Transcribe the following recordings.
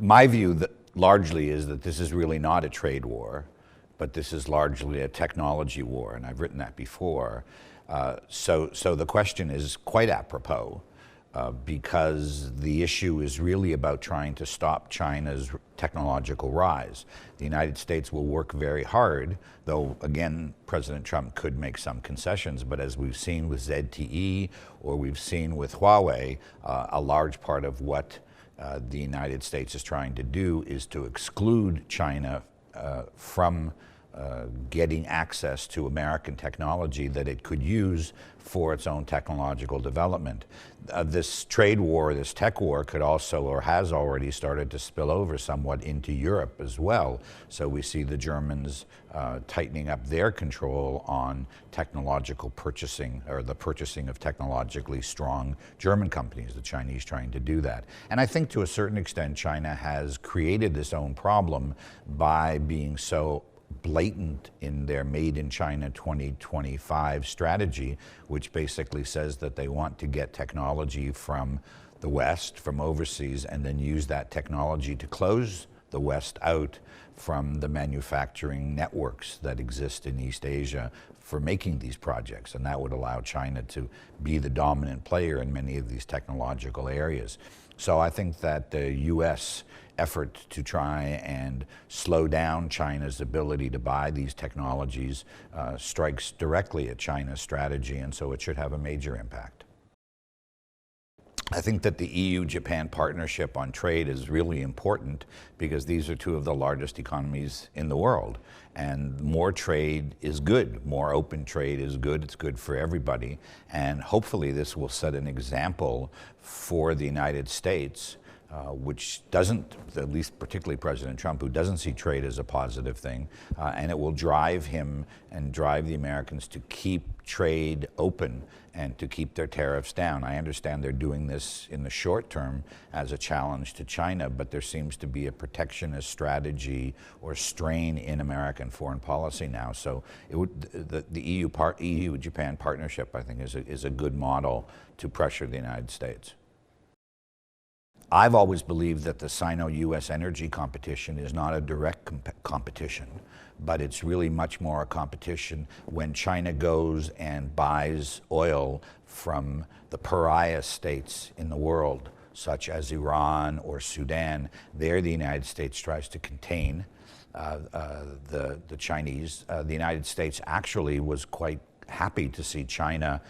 My view that largely is that this is really not a trade war, but this is largely a technology war, and I've written that before. So the question is quite apropos, because the issue is really about trying to stop China's technological rise. The United States will work very hard, though again, President Trump could make some concessions, but as we've seen with ZTE or we've seen with Huawei, a large part of what the United States is trying to do is to exclude China from getting access to American technology that it could use for its own technological development. This trade war, this tech war, could also, or has already started to spill over somewhat into Europe as well. So we see the Germans tightening up their control on technological purchasing, or the purchasing of technologically strong German companies, the Chinese trying to do that. And I think to a certain extent China has created its own problem by being so blatant in their Made in China 2025 strategy, which basically says that they want to get technology from the West, from overseas, and then use that technology to close the West out from the manufacturing networks that exist in East Asia for making these projects. And that would allow China to be the dominant player in many of these technological areas. So I think that the U.S. effort to try and slow down China's ability to buy these technologies strikes directly at China's strategy, and so it should have a major impact. I think that the EU-Japan partnership on trade is really important because these are two of the largest economies in the world. And more trade is good. More open trade is good. It's good for everybody. And hopefully this will set an example for the United States, which doesn't, at least particularly President Trump, who doesn't see trade as a positive thing, and it will drive him and drive the Americans to keep trade open and to keep their tariffs down. I understand they're doing this in the short term as a challenge to China, but there seems to be a protectionist strategy or strain in American foreign policy now. So the EU-Japan partnership, I think, is a good model to pressure the United States. I've always believed that the Sino-US energy competition is not a direct competition, but it's really much more a competition when China goes and buys oil from the pariah states in the world, such as Iran or Sudan. There the United States tries to contain the Chinese. The United States actually was quite happy to see China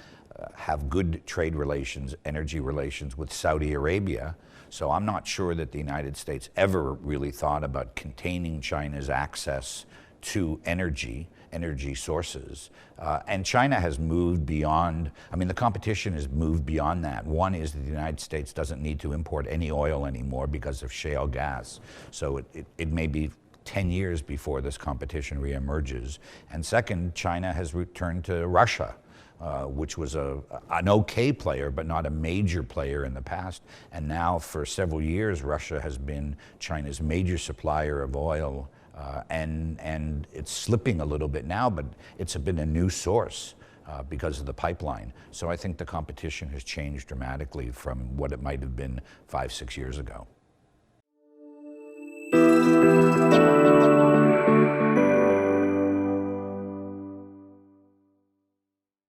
have good trade relations, energy relations with Saudi Arabia. So I'm not sure that the United States ever really thought about containing China's access to energy sources. And China has moved beyond, I mean, the competition has moved beyond that. One is that the United States doesn't need to import any oil anymore because of shale gas. So it may be 10 years before this competition reemerges. And second, China has returned to Russia, which was an okay player, but not a major player in the past. And now for several years, Russia has been China's major supplier of oil. And it's slipping a little bit now, but it's been a new source because of the pipeline. So I think the competition has changed dramatically from what it might have been 5, 6 years ago.